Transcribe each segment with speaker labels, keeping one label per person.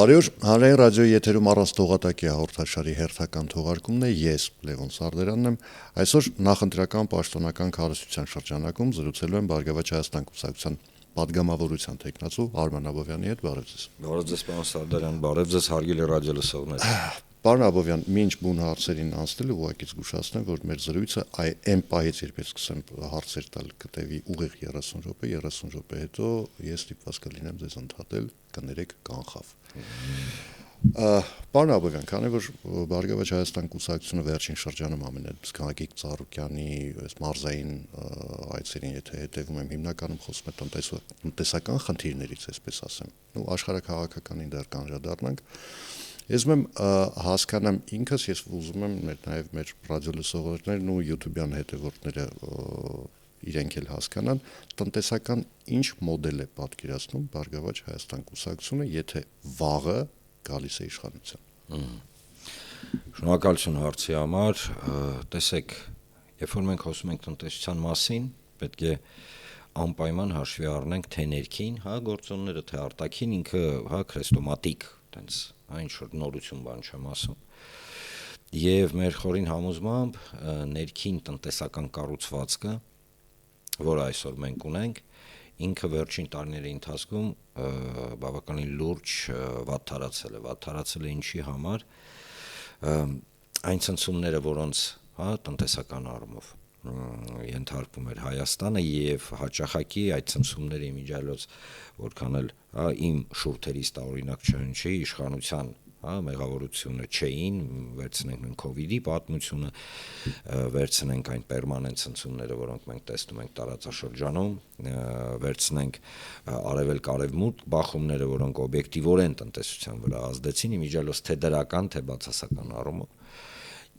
Speaker 1: Բարի օր, հանրային ռադիոյի եթերում առանց թողատակի հաղորդաշարի հերթական թողարկումն է, ես Լևոն Սարդարանն եմ, այսօր նախընտրական պաշտոնական քարոզչության շրջանակում զրուցելու եմ Բարգավաճ Հայաստան կուսակցության պատգամավորության թեկնածու Արման Աբովյանի հետ, բարև ձեզ։
Speaker 2: Բարև ձեզ, պարոն Սարդարյան, բարև ձեզ հարգելի ռադիո լսողներ։
Speaker 1: Պարոն Աբովյան, մինչ բուն հարցերին անցնելը ուղղակի զգուշացնեմ, որ մեր զրույցը այն պահից, երբ սկսեմ հարցեր տալ, կտևի ուղիղ 30 րոպե, 30 րոպե հետո ես ստիպված կլինեմ ձեզ ընդհատել, կներեք կանխավ։ Պարոն Աբովյան, քանի որ Բարգավաճ Հայաստան կուսակցությունը վերջին շրջանում ամենից Գագիկ Ծառուկյանի մարզային այցերին եթե հետևում եմ, հիմնականում խոսում է տնտեսական խնդիրներից, այսպես ասեմ, աշխարհաքաղաքականին դեռ կանժադառնանք, ես ուզում եմ հասկանամ ինքս, ես ուզում եմ նաև մեր ռադիո լսողներն ու YouTube-յան հետևորդները իրենք էլ հասկանան, տնտեսական ինչ մոդել է պատկերացնում Բարգավաճ Հայաստան կուսակցությունը, եթե վաղը գալիս է իշխանության։
Speaker 2: Շնորհակալություն հարցի համար, տեսեք, երբ որ մենք խոսում ենք տնտեսության մասին, պետք է անպայման հաշվի առնենք թե ներքին, գործոնները, թե արտաքին, ինքը քրեստոմատիկ, տենց այն շուտ նորություն բան չեմ ասում։ Եվ մեր խորին համոզմամբ ներքին տնտեսական կառուցվածքը, որը այսօր մենք ունենք, ինքը վերջին տարիների ընթացքում բավականին լուրջ վատթարացել է ինչի համար, այն ցնցումները, որոնց տնտեսական առումով ենթարկվում էր Հայաստանը եւ հաճախակի այդ ցնցումների իմիջիայլոց որքան էլ իմ շուրթերից տարօրինակ չհնչի իշխանության մեղավորությունը չէին, վերցնենք մենք COVID-ի պատմությունը, վերցնենք այն պերմանենտ ցնցումները, որոնք մենք տեսնում ենք տարածաշրջանում, վերցնենք արևելք-արևմուտք բախումները, որոնք օբյեկտիվորեն տնտեսության վրա ազդեցին, իմիջիայլոց թե դրական, թե բացասական առումով,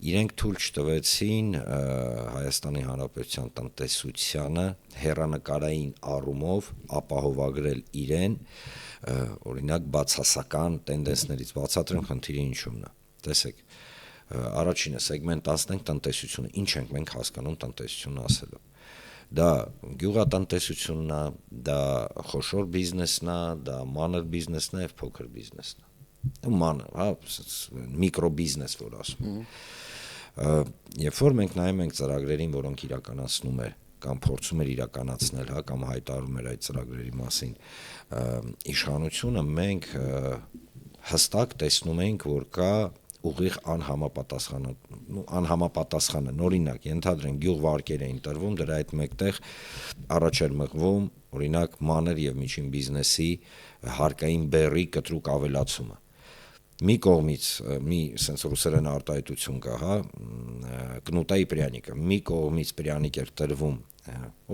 Speaker 2: իրենք թույլ չտվեցին Հայաստանի Հանրապետության տնտեսությանը հեռանկարային առումով ապահովագրել իրեն, օրինակ բացասական տենդենսներից, բացատրեմ խնդիրը ինչումն է։ Տեսեք, առաջինը սեգմենտացնենք տնտեսությունը, ինչ ենք մենք հասկանում տնտեսություն ասելով։ Դա գյուղատնտեսությունն է, դա խոշոր բիզնեսն է, դա մանր բիզնեսն է եւ փոքր բիզնեսն է։ Մանր, միկրոբիզնես, որ ասում են։ Երբ որ մենք նայում ենք ծրագրերին, որոնք իրականացնում է կամ փորձում էր իրականացնել, կամ հայտարարում էր այդ ծրագրերի մասին իշխանությունը, մենք հստակ տեսնում ենք, որ կա ուղիղ անհամապատասխանը, օրինակ, ենթադրենք գյուղվարկեր էին տրվում, դրա հետ մեկտեղ առաջ էր մղվում, օրինակ, մանր եւ միջին բիզնեսի հարկային բեռի կտրուկ ավելացումը։ Մի կողմից մի sense ռուսերեն արտահայտություն կա, կնուտայի պրյանիկը, մի կողմից պրյանիկ էր տրվում,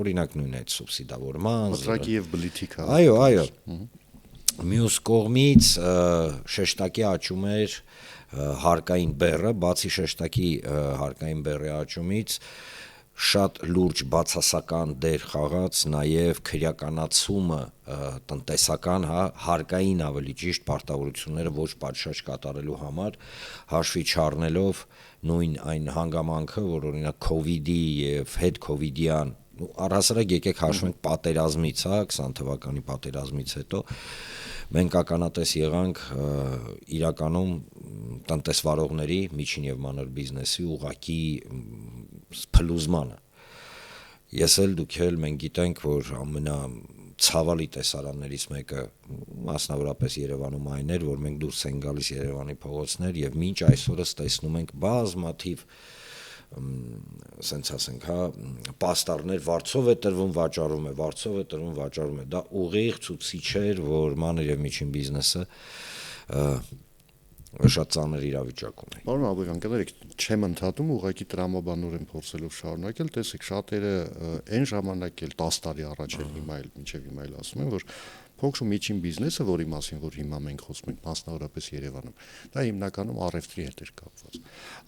Speaker 2: օրինակ նույն այդ սուբսիդավորման,
Speaker 1: մտրակի եւ բլիթիկա։
Speaker 2: Այո։ Մյուս կողմից շեշտակի աճում էր հարկային բեռը, բացի շեշտակի հարկային բեռի աճումից շատ լուրջ բացասական դեր խաղաց նաև քրեականացումը տնտեսական, հարկային ավելի ճիշտ պարտավորությունները ոչ պատշաճ կատարելու համար, հաշվի չառնելով նույն այն հանգամանքը, որ օրինակ COVID-ի եւ հետ-COVID-յան, առհասարակ եկեք հաշվենք պատերազմից, 20 թվականի պատերազմից հետո մենք ականատես եղանք իրականում տնտեսվարողների, միջին եւ մանր բիզնեսի ուղղակի փլուզմանը։ Ես էլ դուք էլ մենք գիտենք, որ ամենացավալի տեսարաններից մեկը մասնավորապես Երևանում այն էր, որ մենք դուրս ենք գալիս Երևանի փողոցներ եւ մինչ այսօրս տեսնում ենք բազմաթիվ սենց ասենք, պաստառներ վարձով է տրվում, վաճառվում է, դա ուղիղ ցույցիչ էր, որ մանր եւ միջին բիզնեսը շատ ծանր իրավիճակում է։
Speaker 1: Պարոն Աբովյան, կներեք, չեմ ընդհատում, ուղղակի տրամաբանորեն փորձելով շարունակել, տեսեք, շատերը այն ժամանակ էլ 10 տարի առաջ էլ մինչև հիմա էլ ասում են, որ փոքր ու միջին բիզնեսը, որի մասին որ հիմա մենք խոսում ենք, մասնավորապես Երևանում, դա հիմնականում առևտրի հետ էր կապված։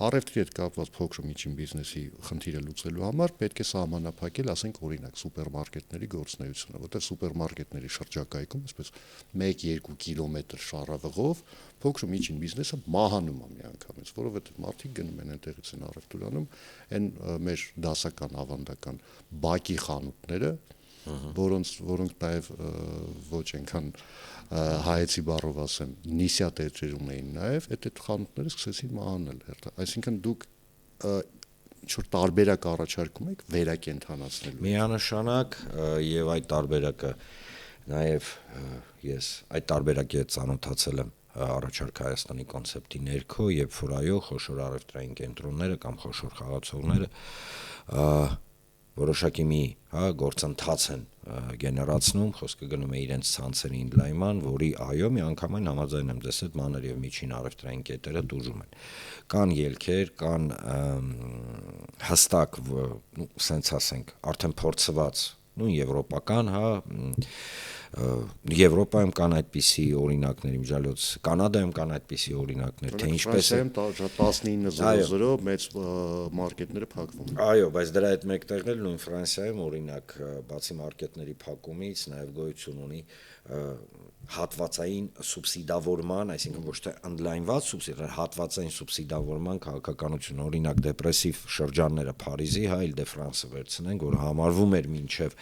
Speaker 1: Առևտրի հետ կապված փոքր ու միջին բիզնեսի խնդիրը լուծելու համար պետք է սահմանափակել, ասենք, օրինակ, սուպերմարկետների գործունեությունը, որտեղ սուպերմարկետների շրջակայքում, այսպես 1-2 կիլոմետր շարավղով փոքր ու միջին բիզնեսը մահանում է միանգամից, որովհետև մարդիկ գնում են այնտեղից են առևտուր անում, այն մեր դասական ավանդական բակի խանութները որոնք նաև ոչ այնքան հայեցի բառով ասեմ, նիսյա տերերում էին նաև, այդ խանութները սկսեցին մահանել հերթը։ Այսինքն դուք ինչ-որ տարբերակ առաջարկում եք վերակենդանացնելու։
Speaker 2: Միանշանակ եւ այդ տարբերակը նաև ես այդ տարբերակի հետ ծանոթացել եմ առաջարկ Հայաստանի կոնցեպտի ներքո, երբ որ այո, խոշոր առևտրային կենտրոնները կամ խոշոր խաղացողները որոշակի մի գործընթաց են գեներացնում, խոսքը գնում է իրենց ցանցերի ընդլայնման, որի այո, միանգամայն համաձայն եմ ձեզ հետ մանր եւ միջին առևտրային կետերը տուժում են։ Կան ելքեր, կան հստակ, սենց ասենք, արդեն փորձված, նույն եվրոպական, Եվրոպայում կան այդպիսի օրինակներ, իմջալոց Կանադայում կան այդպիսի օրինակներ, թե ինչպես է
Speaker 1: 19:00 մեծ մարքետները փակվում են։
Speaker 2: Այո, բայց դրա հետ մեկտեղ էլ նույն Ֆրանսիայում օրինակ բացի մարքետների փակումից նաև գոյություն ունի հատվածային սուբսիդավորման, այսինքն ոչ թե ընդլայնված սուբսիդիա, հատվածային սուբսիդավորման քաղաքականություն, օրինակ դեպրեսիվ շրջանները Փարիզի, Île-de-France-ը վերցնենք, որ համարվում էր մինչև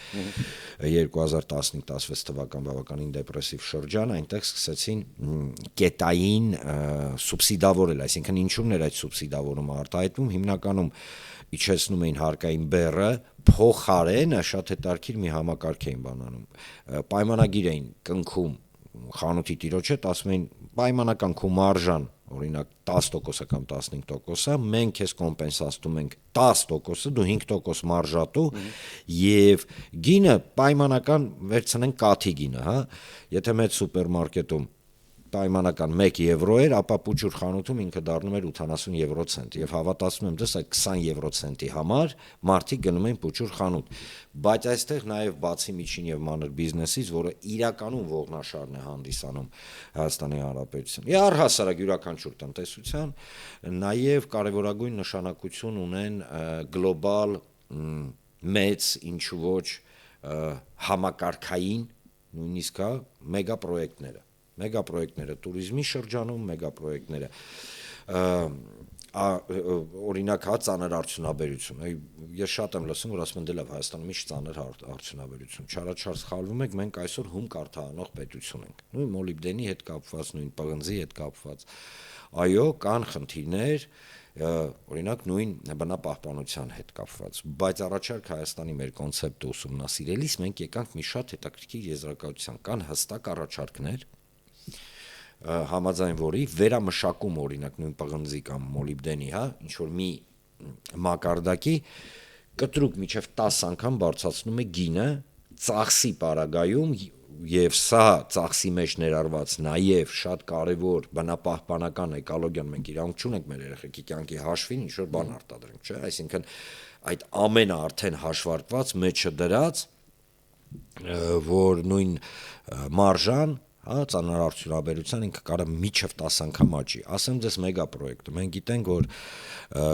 Speaker 2: 2015-16 թվական բավականին դեպրեսիվ շրջան, այնտեղ սկսեցին կետային սուբսիդավորել, այսինքն ինչու՞ն էր այդ սուբսիդավորումը արտահայտվում, հիմնականում իջեցնում էին հարկային բեռը, փոխարենը շատ հետաքրքիր մի համակարգ էին բանանում, պայմանագիր էին կնքում խանութի տիրոջ հետ, ասում էին պայմանական քո մարժան, օրինակ 10% կամ 15%, մենք քեզ կոմպենսացնում ենք 10%, դու 5% մարժատու եւ գինը պայմանական վերցնենք կաթի գինը, Եթե մեծ սուպերմարկետում պայմանական 1 եվրո էր, ապա պուչուր խանութում ինքը դառնում էր 80 եվրոցենտ եւ հավատացնում եմ դες այդ 20 եվրոցենտի համար մարդիկ գնում էին պուչուր խանութ, բայց այստեղ նաեւ բացի միջին եւ մանր բիզնեսից, որը իրականում ողնաշարն է հանդիսանում Հայաստանի Հանրապետության, եւ առհասարակ յուրաքանչյուր տնտեսության, նաեւ կարեւորագույն նշանակություն ունեն գլոբալ մեծ ինչու ոչ համակարգային նույնիսկ մեգապրոյեկտները туриզմի շրջանում, մեգապրոյեկտները օրինակ ծանր արդյունաբերություն։ Ես շատ եմ լսում, որ ասում են դե լավ Հայաստանում ինչ ծանր արդյունաբերություն։ Չարաչար սխալվում եք, մենք այսօր հում կարտահանող պետություն ենք։ Նույն մոլիբդենի հետ կապված, նույն պղնձի հետ կապված։ Այո, կան խնդիրներ, օրինակ նույն բնապահպանության հետ կապված, բայց առաջարկ Հայաստանի մեր կոնցեպտը ուսումնասիրելիս մենք եկանք մի շատ հետաքրքիր եզրակացության, կան հստակ առաջարկներ, համաձայն որի վերամշակում օրինակ նույն պղնձի կամ մոլիբդենի, ինչ որ մի մակարդակի կտրուկ միջև 10 անգամ բարձրացնում է գինը ծախսի պարագայում եւ սա ծախսի մեջ ներառված նաեւ շատ կարեւոր բնապահպանական էկոլոգիան մենք իրավունք չունենք մեր երեխեքի կյանքի հաշվին ինչ որ բան արտադրենք, չէ՞, այսինքն այդ ամենը արդեն հաշվարկված մեջը դրած, որ նույն մարժան ծանր արդյունաբերության ինքը կարա միջև 10 անգամ աճի։ Ասեմ ձեզ մեգապրոյեկտը։ Մենք գիտենք, որ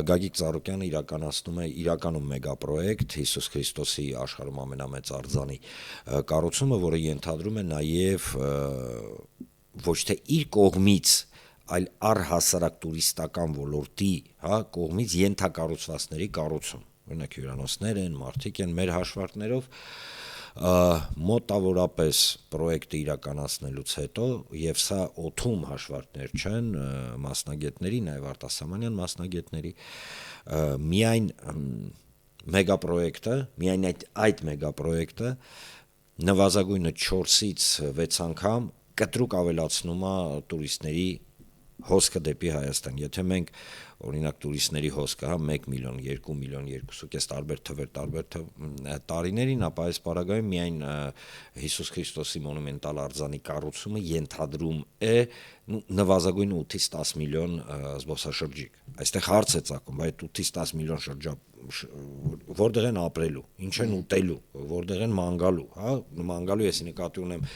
Speaker 2: Գագիկ Ծառուկյանը իրականացնում է իրականում մեգապրոյեկտ Հիսուս Քրիստոսի աշխարհում ամենամեծ արձանի կառուցումը, որը ենթադրում է նաև ոչ թե իր կողմից, այլ առհասարակ տուրիստական ոլորտի, կողմից ենթակառուցվածքների կառուցում։ Օրինակ հյուրանոցներ են, մարդիկ են մեր հաշվարկներով մոտավորապես պրոյեկտը իրականացնելուց հետո եւ սա օթում հաշվարկներ չեն մասնագետների, նաեւ արտասահմանյան մասնագետների, միայն մեգապրոյեկտը, միայն այդ մեգապրոյեկտը նվազագույնը 4-ից 6 անգամ կտրուկ ավելացնում է տուրիստների հոսքը դեպի Հայաստան։ Եթե մենք օրինակ տուրիստների հոսքը 1 միլիոն, 2 միլիոն, 2.5 տարբեր թվեր, տարիներին, ապա այս պարագայում միայն Հիսուս Քրիստոսի մոնումենտալ արձանի կառուցումը ենթադրում է նվազագույն 8-ից 10 միլիոն զբոսաշրջիկ։ Այստեղ հարց է ծագում, բայց 8-ից 10 միլիոն որտեղ են ապրելու, ինչ են ուտելու, որտեղ են ման գալու, ման գալու ես նկատի ունեմ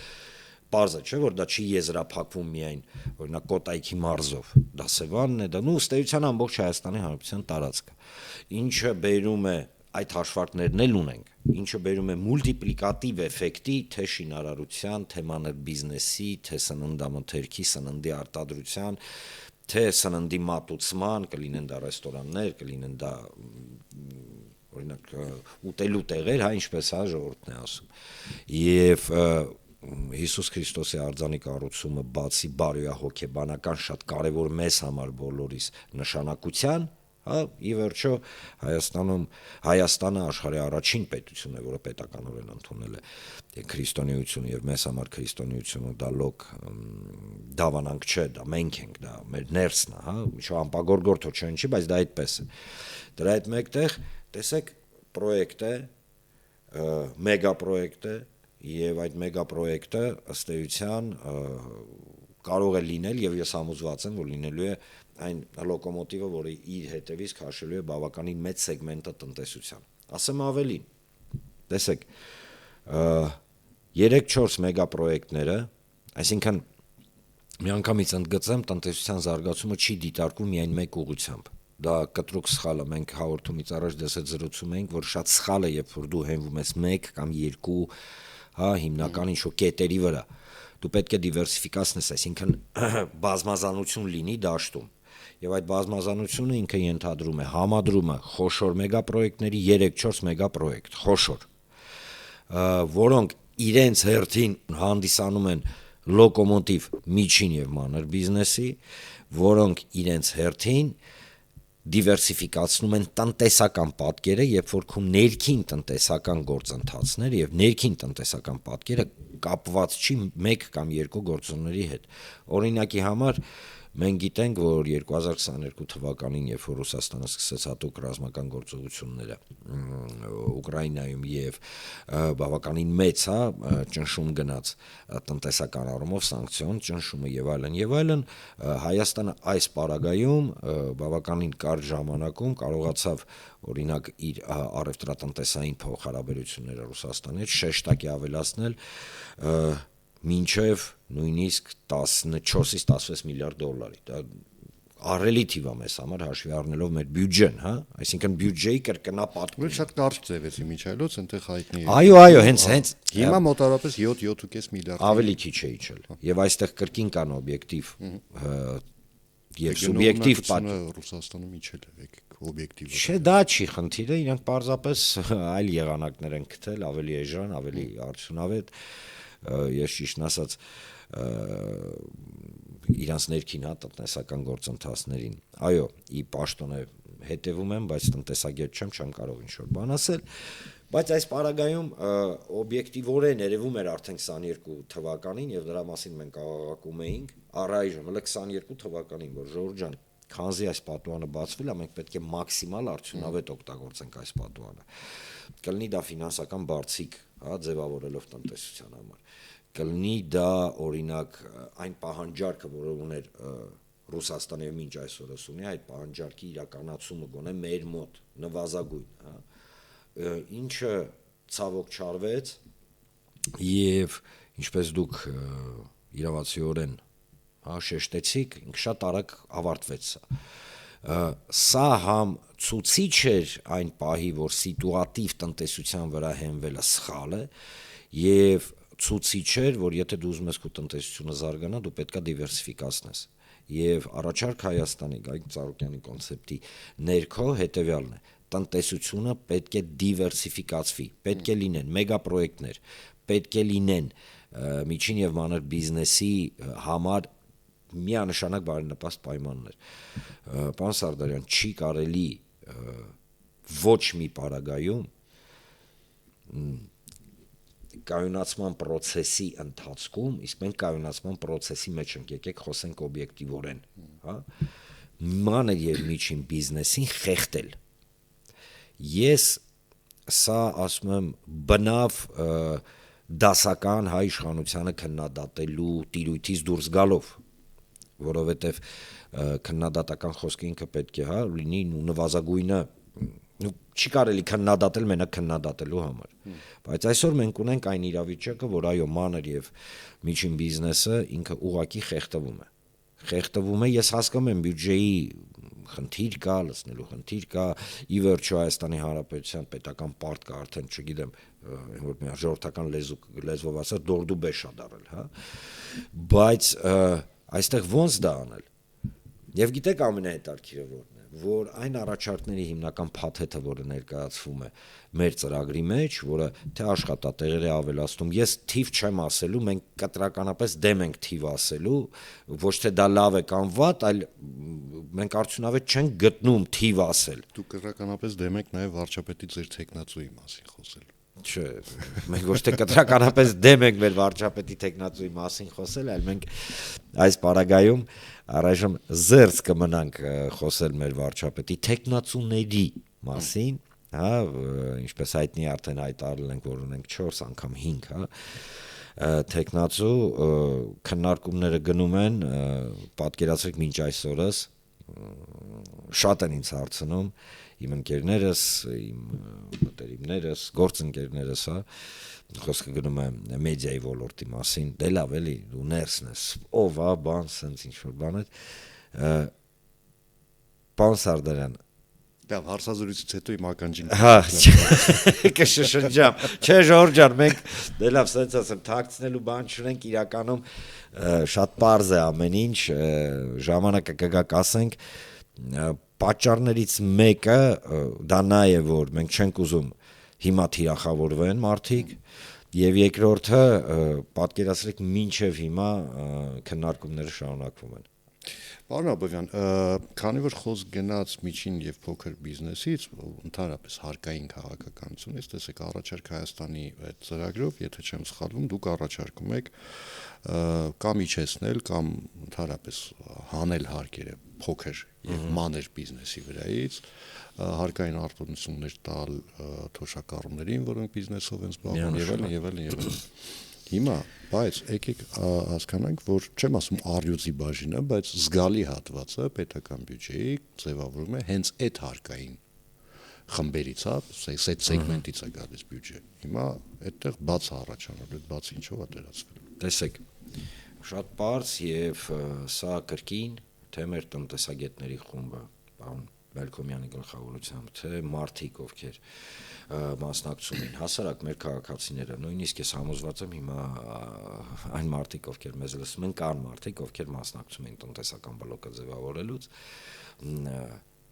Speaker 2: Պարզը չէ, որ դա չի եզրափակվում միայն, օրինակ Կոտայքի մարզով, դա Սևանն է, դա ըստ էության ամբողջ Հայաստանի Հանրապետության տարածքը, ինչը բերում է այդ հաշվարկներն էլ ունենք, ինչը բերում է մուլտիպլիկատիվ էֆեկտի թե շինարարության, թե մանր բիզնեսի, թե սննդամթերքի, սննդի արտադրության, թե սննդի մատուցման, կլինեն դա ռեստորաններ, կլինեն դա օրինակ ուտելու տեղեր, հա, ինչպես հա ժողովուրդն է ասում։ Եվ Հիսուս Քրիստոսի արձանի կառուցումը բացի բարոյահոգեբանական շատ կարևոր մեզ համար բոլորիս նշանակության, հա, ի վերջո Հայաստանը աշխարհի առաջին պետությունն է, որը պետականորեն ընդունել է քրիստոնեությունը եւ մեզ համար քրիստոնեությունը դա լոկ դավանանք չէ, դա մենք ենք, դա մեր ներսն է, հա, ինչ ամպագորգորթո չի, բայց դա այդպես է։ Դրա հետ մեկտեղ տեսեք պրոյեկտ է, մեգա պրոյեկտ է եւ այդ մեգա պրոյեկտը ըստ էության կարող է լինել եւ ես համոզված եմ, որ լինելու է այն լոկոմոտիվը, որը իր հետևից քաշելու է բավականին մեծ սեգմենտը տնտեսության։ Ասեմ ավելին, տեսեք, 3-4 մեգա պրոյեկտները, այսինքն միանգամից ընդգծեմ, տնտեսության զարգացումը չի դիտարկվում միայն մեկ ուղղությամբ։ Դա կտրուկ սխալ է, մենք հաղորդումից առաջ դες այդ զրուցում ենք, որ շատ սխալ է, երբ որ դու հենվում ես 1 կամ 2, հա, հիմնական ինչ-որ կետերի վրա։ Դու պետք է դիվերսիֆիկացնես, այսինքն բազմազանություն լինի դաշտում։ Եվ այդ բազմազանությունը ինքը ենթադրում է համադրումը խոշոր մեգա պրոյեկտների 3-4 մեգա պրոյեկտ, խոշոր, որոնք իրենց հերթին հանդիսանում են լոկոմոտիվ միջին եւ մանր բիզնեսի, որոնք իրենց հերթին դիվերսիֆիկացնում են տնտեսական պատկերը, երբ որ քո ներքին տնտեսական գործընթացները եւ ներքին տնտեսական պատկերը կապված չի 1 կամ 2 գործոնների հետ։ Օրինակի համար մենք գիտենք, որ 2022 թվականին, երբ որ Ռուսաստանը սկսեց հատուկ ռազմական գործողությունները Ուկրաինայում եւ բավականին մեծ, հա, ճնշում գնաց տնտեսական առումով սանկցիոն ճնշումը եւ այլն, Հայաստանը այս պարագայում բավականին կարճ ժամանակում կարողացավ օրինակ իր առևտրատնտեսային փոխհարաբերությունները Ռուսաստանի հետ շեշտակի ավելացնել մինչև նույնիսկ 14-ից 16 միլիարդ դոլարի։ Դա ահռելի թիվ է մեզ համար հաշվի առնելով մեր բյուջեն, հա, այսինքն բյուջեի կրկնապատկում։
Speaker 1: Շատ կարճ ձևեցի միջայլոց, այնտեղ հայտնի է։
Speaker 2: Այո, հենց
Speaker 1: հիմա մոտավորապես 7-7.5 միլիարդ
Speaker 2: ավելի քիչ է իջել։ Եվ այստեղ կրկին կան օբյեկտիվ եւ սուբյեկտիվ պատճառ։
Speaker 1: Ռուսաստանում իջել է օբյեկտիվ։
Speaker 2: Չէ, դա չի խնդիրը, իրանք պարզապես այլ եղանակներ են գտել, ավելի էժան, ավելի արդյունավետ։ Ես ճիշտն ասած իրանց ներքին հա տնտեսական գործընթացներին այո ի պաշտոնե հետևում եմ, բայց տնտեսագետ չեմ կարող ինչ-որ բան ասել, բայց այս պարագայում օբյեկտիվորեն երևում էր արդեն 22 թվականին եւ դրա մասին մենք աղաղակում էինք առայժմ 22 թվականին, որ Ժորժ ջան, քանզի այս պատուհանը բացվել է, մենք պետք է մաքսիմալ արդյունավետ օգտագործենք այս պատուհանը։ Կլինի դա ֆինանսական բարձիկ, հա, ձևավորելով տնտեսության համար։ Կլինի դա օրինակ այն պահանջարկը, որը ուներ Ռուսաստանը եւ մինչ այսօրս ունի, այդ պահանջարկի իրականացումը գոնե մեր մոտ նվազագույն, հա, ինչը ցավոք չարվեց եւ ինչպես դուք իրավացիորեն հա շեշտեցիք, ինքը շատ արագ ավարտվեց սա համ ցուցիչ էր այն պահի, որ սիտուատիվ տնտեսության վրա հենվելը սխալ է եւ ցուցիչ էր, որ եթե դու ուզում ես քո տնտեսությունը զարգանա, դու պետքա դիվերսիֆիկացնես։ Եվ առաջարկ Հայաստանի Գագիկ Ծառուկյանի կոնցեպտի ներքո հետեւյալն է. տնտեսությունը պետք է դիվերսիֆիկացվի, պետք է լինեն մեգա պրոյեկտներ, պետք է լինեն միջին եւ մանր բիզնեսի համար միանշանակ բարենպաստ պայմաններ։ Պարոն Սարդարյան, չի կարելի ոչ մի պարագայում կայունացման process-ի ընթացքում, իսկ մենք կայունացման process-ի մեջ ենք, եկեք խոսենք օբյեկտիվորեն, հա, մանր եւ միջին բիզնեսին խեղդել։ Ես սա ասում եմ բնավ դասական հայ իշխանությանը քննադատելու տիրույթից դուրս գալով, որովհետեւ քննադատական խոսքը ինքը պետք է հա լինի նվազագույնը չի կարելի քննադատել մենակ քննադատելու համար, բայց այսօր մենք ունենք այն իրավիճակը, որ այո մանր եւ միջին բիզնեսը ինքը ուղակի խեղդվում է, ես հասկանում եմ բյուջեի խնդիր կա, լցնելու խնդիր կա, ի վերջո Հայաստանի Հանրապետության պետական պարտ կա, արդեն չգիտեմ, որ մի ժողովրդական լեզվով ասած դորդուբեշ է դարել, հա, բայց այստեղ ոնց դա անել։ Եվ գիտեք ամենահետաքրքիրը որն է, որ այն առաջարկների հիմնական փաթեթը, որը ներկայացվում է մեր ծրագրի մեջ, որը թե աշխատատեղեր է ավելացնում, ես թիվ չեմ ասելու, մենք կտրականապես դեմ ենք թիվ ասելու, ոչ թե դա լավ է կամ վատ, այլ մենք արդյունավետ չենք գտնում թիվ ասել։
Speaker 1: Դուք կրականապես դեմ եք նաև վարչապետի ձեր տեխնացուի մասին խոսելու։
Speaker 2: Չէ, մենք ոչ թե կտրականապես դեմ ենք մեր վարչապետի տեխնացուի մասին խոսել, այլ մենք այս պարագայում առայժմ զերծ կմնանք խոսել մեր վարչապետի տեխնացուների մասին, հա, ինչպես հայտնի արդեն հայտարարել ենք, որ ունենք 4 անգամ 5, հա, տեխնացու քննարկումները գնում են, պատկերացրեք մինչ այսօրս շատ են ինձ հարցնում իմ ընկերներս, իմ մտերիմներս, գործընկերներս, հա, խոսքը գնում է մեդիայի ոլորտի մասին, դե լավ էլի, դու ներսն ես, ով է, բան, սենց ինչ-որ բան է, պարոն Սարդարյան,
Speaker 1: Լավ, հարցազրույցից հետո իմ ականջին։
Speaker 2: Հա, կշշնջամ, չէ Ժորժ ջան, մենք դե լավ, սենց ասեմ, թաքցնելու բան չունենք, իրականում շատ պարզ է ամեն ինչ, ժամանակը կգա կասենք, պատճառներից մեկը դա նա է, որ մենք չենք ուզում հիմա թիրախավորվեն մարդիկ, եւ երկրորդը պատկերացրեք մինչեւ հիմա քննարկումները շարունակվում են։
Speaker 1: Պարոն Աբովյան, քանի որ խոսք գնաց միջին եւ փոքր բիզնեսից, ընդհանրապես հարկային քաղաքականությունից, տեսեք առաջարկ Հայաստանի այդ ծրագրով, եթե չեմ սխալվում, դուք առաջարկում եք կամ իջեցնել կամ ընդհանրապես հանել հարկերը փոքր եւ մանր բիզնեսի վրայից, հարկային արտոնություններ տալ թոշակառուներին, որոնք բիզնեսով են զբաղվում եւ այլն։ Հիմա, բայց եկեք հասկանանք, որ չեմ ասում առյուծի բաժինը, բայց զգալի հատվածը պետական բյուջեի ձևավորվում է հենց այդ հարկային խմբերից, հա, այդ սեգմենտից է գալիս բյուջե։ Հիմա այդտեղ բաց առաջանալ, այդ բաց ինչով է դերացվել։
Speaker 2: Տեսեք, շատ պարզ եւ սա կրկին թե մեր տնտեսագետների խումբը, պարոն Մելքոմյանի գլխավորությամբ, թե մարդիկ, ովքեր մասնակցում են, հասարակ մեր քաղաքացիները, նույնիսկ ես համոզված եմ հիմա այն մարդիկ, ովքեր մեզ լսում են, կան մարդիկ, ովքեր մասնակցում են տնտեսական բլոկը ձևավորելուց,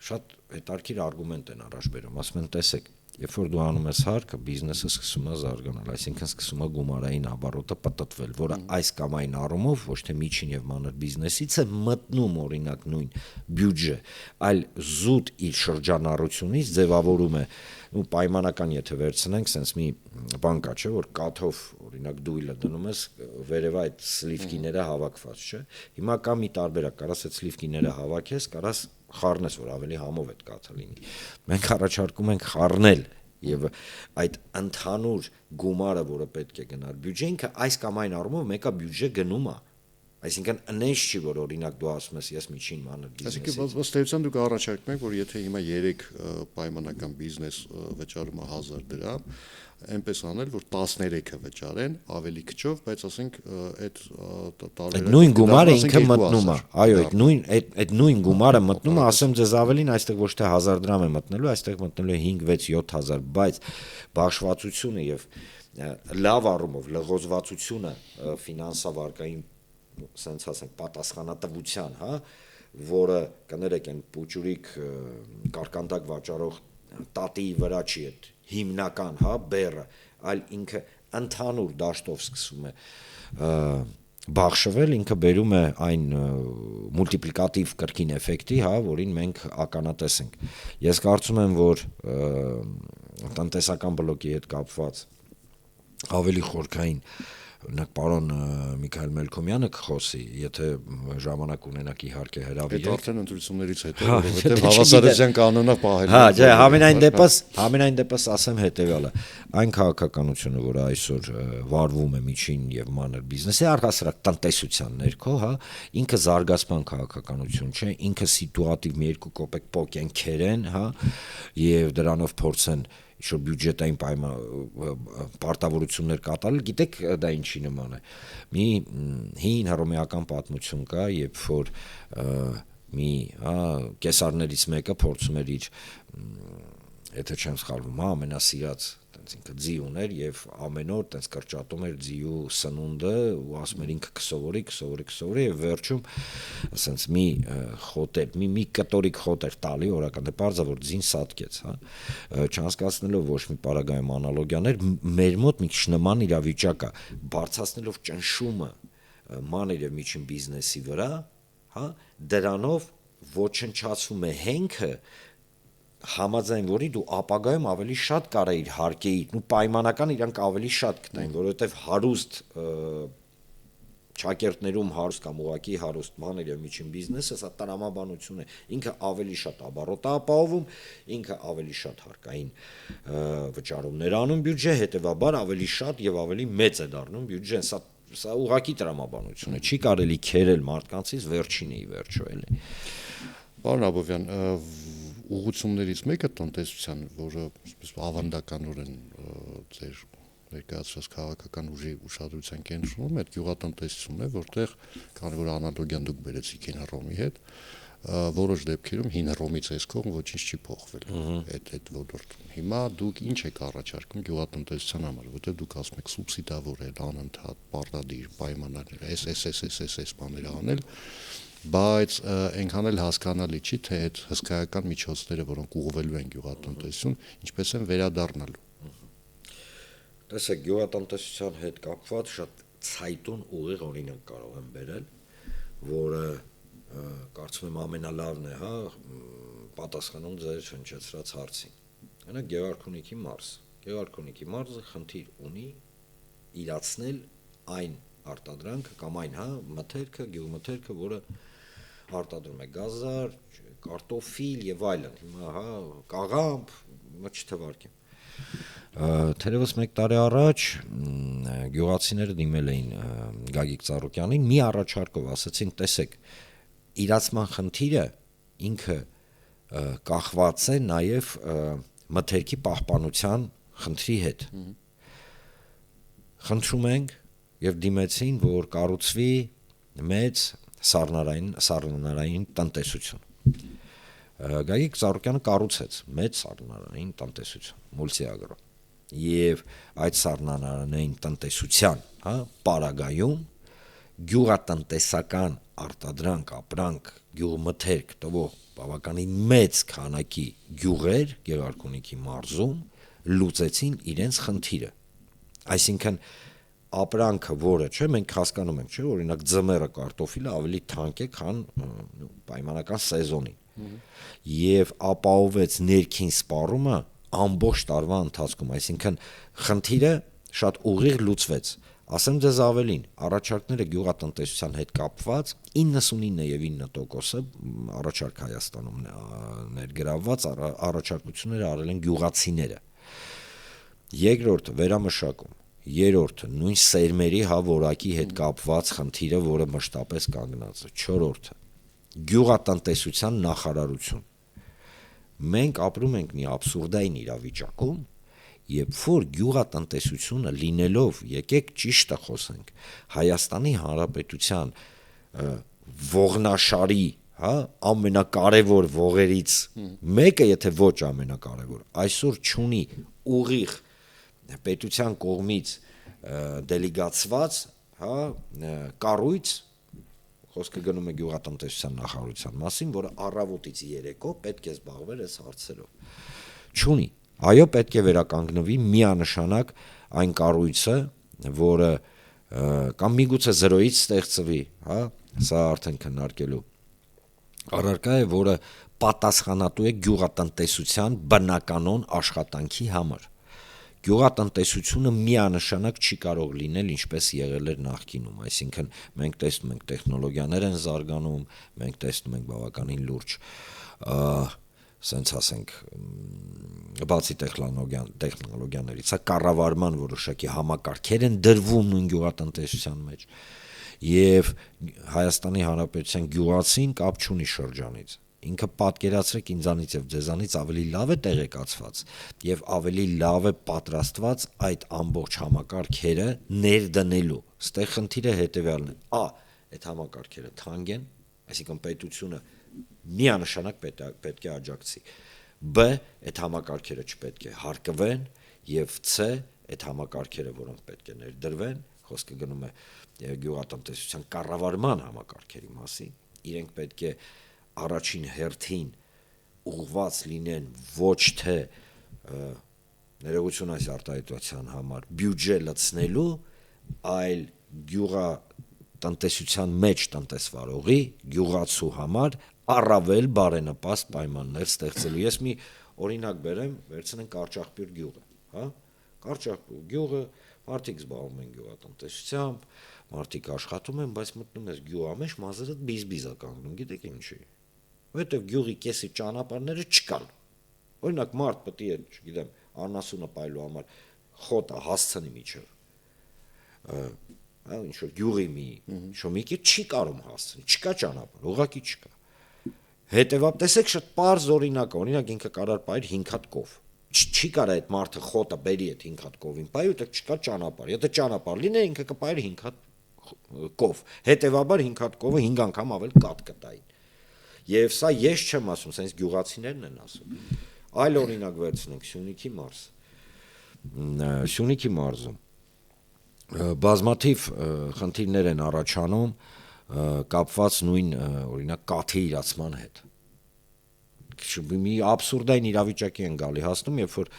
Speaker 2: շատ հետարքիր արգումենտ են առաջ բերում, ասում են, տեսեք, երբ որ դու անում ես հարկը, բիզնեսը սկսում է զարգանալ, այսինքն սկսում է գումարային ապարոտը պտտվել, որը այս կամ այն առումով ոչ թե միջին եւ մանր բիզնեսից է մտնում օրինակ նույն բյուջե, այլ զուտ իր շրջանառությունից ձևավորում է ու պայմանական եթե վերցնենք, sense մի բան կա, չէ, որ կաթով օրինակ դույլը դնում ես, վերևա այդ սլիվկիները հավաքված, չէ։ Հիմա կա մի տարբերակ, կարաս այդ սլիվկիները հավաքես, կարաս խառնես, որ ավելի համով այդ կաթը լինի։ Մենք առաջարկում ենք խառնել եւ այդ ընդհանուր գումարը, որը պետք է գնար բյուջե, ինքը այս կամ այն առումով մեկը բյուջե գնում է։ Այսինքն այնպես չի, որ օրինակ դու ասում ես ես միջին մանր բիզնեսի։
Speaker 1: Այսինքն ըստ էության դուք առաջարկում եք, որ եթե հիմա 3 պայմանական բիզնես վճարում է 1000 դրամ, այնպես անել, որ 13-ը վճարեն ավելի քչով, բայց ասենք այդ տարբերակը
Speaker 2: նույն գումարը ինքը մտնում է։ Այո, այդ նույն գումարը մտնում է, ասեմ ձեզ ավելին, այստեղ ոչ թե 1000 դրամ է մտնելու, այստեղ մտնելու է 5-6-7000, բայց բաշխվածությունը եւ լավ առումով լղոզվածությունը ֆինանսավարկային սենց ասենք պատասխանատվության, հա, որը կներեք են պուճուրիկ կարկանդակ վաճառող տատիի վրա չի այդ հիմնական, հա, բեռը, այլ ինքը ընդհանուր դաշտով սկսում է բաշխվել, ինքը բերում է այն մուլտիպլիկատիվ կրկին էֆեկտի, հա, որին մենք ականատես ենք։ Ես կարծում եմ, որ տնտեսական բլոկի հետ կապված ավելի խորքային օրինակ պարոն Միքայել Մելքոմյանը կխոսի, եթե ժամանակ ունենաք իհարկե հրավիրեք։
Speaker 1: Այդ արդեն ընտրություններից հետո, որովհետև հավասարության կանոնը պահել։
Speaker 2: Հա, չէ, համենայն դեպս ասեմ հետեւյալը, այն քաղաքականությունը, որը այսօր վարվում է միջին եւ մանր բիզնեսի, առհասարակ տնտեսության ներքո, հա, ինքը զարգացման քաղաքականություն չէ, ինքը սիտուատիվ մի երկու կոպեկ պոկենքեր են, հա, եւ դրանով փորձեն ինչ-որ բյուջետային պարտավորություններ կատարել, գիտեք դա ինչի նման է։ Մի հին հռոմեական պատմություն կա, երբ որ մի կեսարներից մեկը փորձում էր իր, եթե չեմ սխալվում, ամենասիրած ինքը ձի ուներ եւ ամեն օր տես կրճատում էր ձիու սնունդը ու ասում էր ինքը կսովորի եւ վերջում ասենց մի խոտեր մի կտորիկ խոտեր տալի օրական դե բարձա որ ձին սատկեց, հա, չհասկացնելով ոչ մի պարագայում անալոգիաներ, մեր մոտ մի քիչ նման իրավիճակ է, բարձրացնելով ճնշումը մանր եւ միջին բիզնեսի վրա, հա, դրանով ոչնչացվում է հենքը, համաձայն որի դու ապագայում ավելի շատ կարեիր հարկեիր, ու պայմանական իրանք ավելի շատ գտնեն, որովհետեւ հարուստ ճակերտներում հարուստ կամ ուղակի հարուստ մանր եւ միջին բիզնեսը սա տրամաբանություն է, ինքը ավելի շատ ապառոտ է ապահովում, ինքը ավելի շատ հարկային վճարումներ անում բյուջե, հետեւաբար ավելի շատ եւ ավելի մեծ է դառնում բյուջեն, սա ուղակի տրամաբանություն է, չի կարելի քերել մարդկանցից վերջինը ի վերջո էլի։
Speaker 1: Պարոն Աբովյան, ուղղություններից մեկը տնտեսության, որը ավանդականորեն ձեր ներկայացրած քաղաքական ուժի ուշադրության կենտրոնում է գյուղատնտեսությունն է, որտեղ քանի որ անալոգիան դուք բերեցիք հին Հռոմի հետ, որոշ դեպքերում հին Հռոմից այսքող ոչինչ չի փոխվել այդ ոլորտում։ Հիմա դուք ինչ եք առաջարկում գյուղատնտեսության համար, որտեղ դուք ասում եք սուբսիդավորել, անընդհատ պարտադիր պայմաններ, այս բաները անել, բայց այնքան էլ հասկանալի չի, թե այդ հսկայական միջոցները, որոնք ուղղվելու են գյուղատնտեսություն, ինչպես են վերադառնալու։
Speaker 2: Տեսեք, գյուղատնտեսության հետ կապված շատ ցայտուն ուղիղ օրինակ կարող եմ բերել, որը կարծում եմ ամենալավն է, հա, պատասխանում ձեր հնչեցրած հարցին։ Այնա Գեղարքունիքի մարզ։ Գեղարքունիքի մարզը խնդիր ունի իրացնել այն արտադրանքը կամ այն, հա, մթերքը, գյուղմթերքը, որը արտադրում է գազար, կարտոֆիլ եւ այլն։ Հիմա, հա, կաղամբ, չթվարկեմ։ Թերևս 1 տարի առաջ գյուղացիները դիմել էին Գագիկ Ծառուկյանին մի առաջարկով, ասացին, տեսեք, իրացման խնդիրը ինքը կախված է նաեւ մթերքի պահպանության խնդրի հետ։ Խնդրում ենք եւ դիմեցին, որ կառուցվի մեծ սառնարային տնտեսություն։ Գագիկ Ծառուկյանը կառուցեց մեծ սառնարային տնտեսություն, Multi-Agro։ Եվ այդ սառնարային տնտեսության, հա, պարագայում գյուղատնտեսական արտադրանք, ապրանք, գյուղմթերք տվող բավականին մեծ քանակի գյուղեր Գեղարքունիքի մարզում լուծեցին իրենց խնդիրը։ Այսինքն ապրանքը, որը, չէ, մենք հասկանում ենք, չէ, օրինակ ձմեռը կարտոֆիլը ավելի թանկ է, քան պայմանական սեզոնին։ Եվ ապահովեց ներքին սպառումը ամբողջ տարվա ընթացքում, այսինքն խնդիրը շատ ուղիղ լուծվեց։ Ասեմ ձեզ ավելին, առաջարկները գյուղատնտեսության հետ կապված 99.9% առաջարկ Հայաստանում ներգրավված առաջարկությունները արել են գյուղացիները։ Երկրորդը վերամշակում, երրորդը նույն սերմերի որակի հետ կապված խնդիրը, որը մշտապես կանգնած է, չորրորդը գյուղատնտեսության նախարարություն։ Մենք ապրում ենք մի աբսուրդային իրավիճակում, երբ որ գյուղատնտեսությունը լինելով, եկեք ճիշտը խոսենք, Հայաստանի Հանրապետության ողնաշարի, հա, ամենակարևոր ողերից մեկը, եթե ոչ ամենակարևոր, այսօր չունի ուղիղ պետության կողմից դելեգացված, հա, կառույց, խոսքը գնում է գյուղատնտեսության նախարարության մասին, որը առավոտից երեկո պետք է զբաղվեր այս հարցերով։ Չունի։ Այո, պետք է վերականգնվի միանշանակ այն կառույցը, որը կամ միգուցե 0-ից ստեղծվի, հա, սա արդեն քննարկելու առարկա է, որը պատասխանատու է գյուղատնտեսության բնականոն աշխատանքի համար։ Գյուղատնտեսությունը միանշանակ չի կարող լինել ինչպես եղել էր նախկինում, այսինքն մենք տեսնում ենք տեխնոլոգիաներ են զարգանում, մենք տեսնում ենք բավականին լուրջ, ասենք ասենք, բացի տեխնոլոգիաներից, սա կառավարման որոշակի համակարգեր են դրվում նույն գյուղատնտեսության մեջ, եւ Հայաստանի Հանրապետության գյուղացին կապ չունի շրջանից։ Ինքը պատկերացրեք ինձանից եւ ձեզանից ավելի լավ է տեղեկացված եւ ավելի լավ է պատրաստված այդ ամբողջ համակարգերը ներդնելու։ Ստեղ խնդիրը հետեւյալն է. այդ համակարգերը թանկ են, այսինքն պետությունը միանշանակ պետք է աջակցի։ Այդ համակարգերը չպետք է հարկվեն եւ C այդ համակարգերը, որոնք պետք է ներդրվեն, խոսքը գնում է գյուղատնտեսության կառավարման համակարգերի մասին, իրենք պետք է առաջին հերթին ուղղված լինեն ոչ թե ներողություն այս արտահայտության համար բյուջե լցնելու, այլ գյուղատնտեսության մեջ տնտեսվարողի գյուղացու համար առավել բարենպաստ պայմաններ ստեղծելու։ Ես մի օրինակ բերեմ, վերցնենք Կարճախբյուր գյուղը, հա? Կարճախբյուր գյուղը, մարդիկ զբաղվում են գյուղատնտեսությամբ, մարդիկ աշխատում են, բայց մտնում ես գյուղամեջ, մազերը բիզբիզ է կանգնում, գիտեք ինչի։ Որովհետև գյուղի կեսի ճանապարհները չկան։ Օրինակ մարդ պետք է, չգիտեմ, անասունը պայլու համար խոտը հասցնի միջև։ Ինչ որ գյուղի մի շոմիկի չի կարող հասցնի, չկա ճանապարհ, ուղղակի չկա։ Հետևաբար տեսեք շատ պարզ օրինակ, օրինակ ինքը կարող պայր 5 հատ կով։ Չի կարող այդ մարդը խոտը բերի այդ 5 հատ կովին, պայ ու չկա ճանապարհ։ Եթե ճանապարհ լիներ, ինքը կպայր 5 հատ կով։ Հետևաբար 5 հատ կովը 5 անգամ ավել կատ կտային։ Եվ սա ես չեմ ասում, sense գյուղացիներն են ասում։ Այլ օրինակ վերցնենք Սյունիքի մարզ։ Սյունիքի մարզում բազմաթիվ խնդիրներ են առաջանում կապված նույն օրինակ կաթի իրացման հետ։ Մի աբսուրդային իրավիճակի են գալի հասնում, երբ որ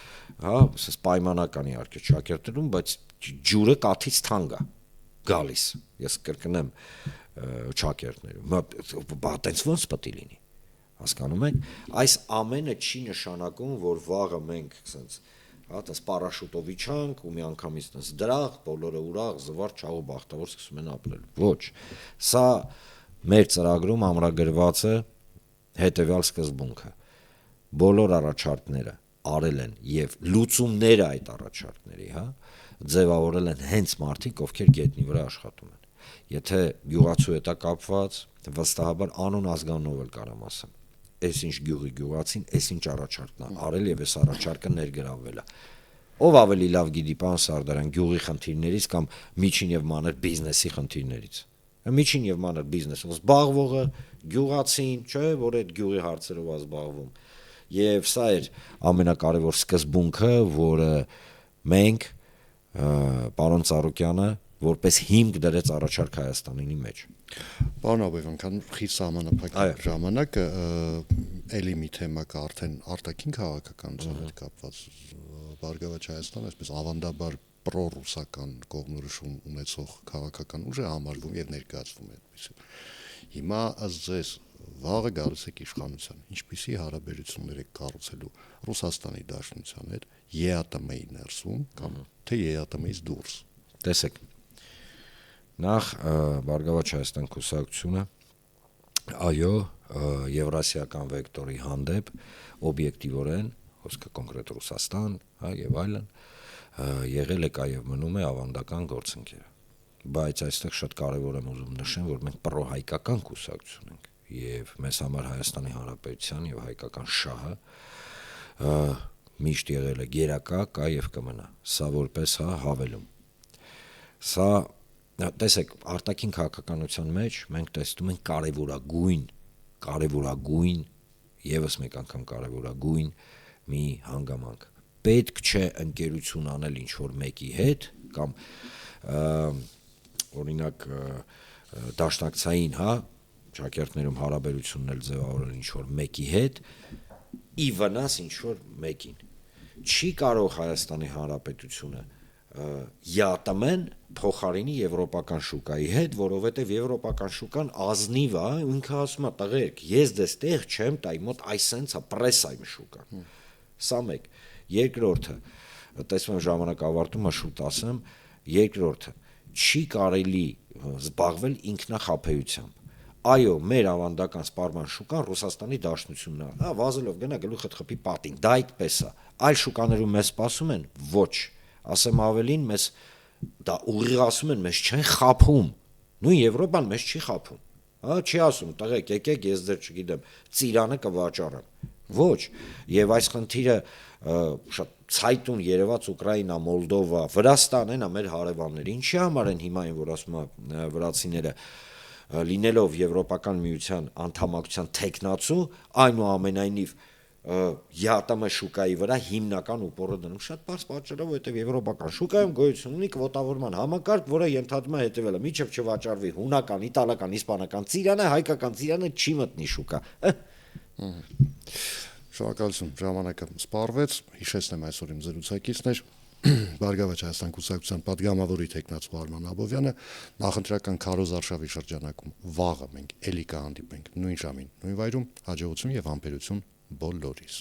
Speaker 2: հա, ասես պայմանական իհարկե շաքերտներում, բայց ջուրը կաթից թանկ է գալիս։ Ես կրկնեմ շաքերտներում։ Բա այտենց ոնց պետք է լինի։ Հասկանում եք, այս ամենը չի նշանակում, որ վաղը մենք ասենց հա, տես պարաշուտով իջանք ու մի անգամից տես դրախ, բոլորը ուրախ, զվարճ, չաղ ու բախտավոր սկսում են ապրել։ Ոչ։ Սա մեր ծրագրում ամրագրված է հետևյալ սկզբունքը։ Բոլոր առաջարկները արել են եւ լուծումները այդ առաջարկների, հա, ձևավորել են հենց մարդիկ, ովքեր գետնի վրա աշխատում են։ Եթե գյուղացու հետ է կապված, վստահաբար անուն ազգանով էլ կարամ ասեմ։ Այսինչ գյուղի գյուղացին, այսինչ առաջարկն է արել եւ այս առաջարկը ներգրավվել է։ Ով ավելի լավ գիտի պարոն Սարդարյան գյուղի խնդիրներից կամ միջին եւ մանր բիզնեսի խնդիրներից։ Միջին եւ մանր բիզնեսով զբաղվողը գյուղացին, չէ, որ այդ գյուղի հարցերով է զբաղվում։ Եվ սա էր ամենակարևոր սկզբունքը, որը մենք պարոն Ծառուկյանը որպես հիմք դրեց առաջարկ Հայաստանի մեջ։
Speaker 1: Պարոն Աբովյան, քան խիստ ժամանակակ ժամանակ էլի մի թեմա կա արդեն արտաքին քաղաքականության հետ կապված Բարգավաճ Հայաստանը, այսպես ավանդաբար պրոռուսական կողմնորոշում ունեցող քաղաքական ուժ է համարվում եւ ներկայացվում է այդպես։ Հիմա ըստ ձեզ վաղը գալիս եք իշխանության, ինչպիսի հարաբերություններ եք կառուցելու Ռուսաստանի Դաշնության հետ, ԵԱՏՄ-ի ներսում կամ թե ԵԱՏՄ-ից դուրս։
Speaker 2: Տեսեք, նախ Բարգավաճ Հայաստան կուսակցությունը այո, եվրասիական վեկտորի հանդեպ օբյեկտիվորեն, խոսքը կոնկրետ Ռուսաստան, հա եւ այլն, եղել է կայ եւ մնում է ավանդական գործընկեր։ Բայց այստեղ շատ կարեւոր եմ ուզում նշեմ, որ մենք պրոհայկական կուսակցություն ենք եւ մեզ համար Հայաստանի Հանրապետության եւ հայկական շահը միշտ եղել է գերակա, կա եւ կմնա։ Սա որպես հա հավելում։ Սա տեսեք, արտաքին քաղաքականության մեջ մենք տեսնում ենք կարևորագույն եւս մեկ անգամ կարևորագույն մի հանգամանք։ Պետք չէ ընկերություն անել ինչ որ մեկի հետ կամ օրինակ դաշնակցային, հա, շաքերտներում հարաբերություններ ձևավորել ինչ որ մեկի հետ ի վնաս ինչ որ մեկին։ Չի կարող Հայաստանի Հանրապետությունը ԵԱՏՄ-ն փոխարինի եվրոպական շուկայի հետ, որովհետև եվրոպական շուկան ազնիվ է, ինքը ասում է տղերք, ես դες տեղ չեմ տայ, մոտ այսենց է, պրես է իմ շուկան։ Սա մեկ։ Երկրորդը, տեսնում եմ ժամանակ ավարտում է, շուտ ասեմ, երկրորդը, չի կարելի զբաղվել ինքնախաբեությամբ։ Այո, մեր ավանդական սպառման շուկան Ռուսաստանի Դաշնությունն է։ Հա, վազելով գնա գլուխդ խփի պատին, դա այդպես է։ Այլ շուկաներում մեզ սպասում են, ոչ։ Ասեմ ավելին, մեզ դա ուղիղ ասում են, մեզ չեն խափում։ Նույն Եվրոպան մեզ չի խափում։ Հա, չի ասում, տղեկ, եկեք, ես ձեր, չգիտեմ, ծիրանը կվաճառեմ։ Ոչ, եւ այս խնդիրը շատ ցայտուն երևաց Ուկրաինա, Մոլդովա, Վրաստան են մեր հարևաններ։ Ինչի համար են հիմա այն որ ասում է վրացիները լինելով Եվրոպական միության անդամակցության տեխնացու, այնուամենայնիվ ԵԱՏՄ շուկայի վրա հիմնական ուպորը դնում շատ բարձ պատճառով, որովհետև եվրոպական շուկայում գոյություն ունի կվոտավորման համակարգ, որը ենթադրում է հետևելը՝ մինչև չվաճառվի հունական, իտալական, իսպանական ծիրանը, հայկական ծիրանը չի մտնի շուկա։
Speaker 1: Շնորհակալություն, ժամանակը սպառվեց, հիշեցնեմ այսօր իմ զրուցակիցներ Բարգավաճ Հայաստան կուսակցության պատգամավորի Տեխնացու Արման Աբովյանը, նախընտրական քարոզ արշավի շրջանակում վաղը մենք էլի կհանդիպենք նույն ժամին, նույն վայրում, հաջողություն եւ համբերություն բոլորիս։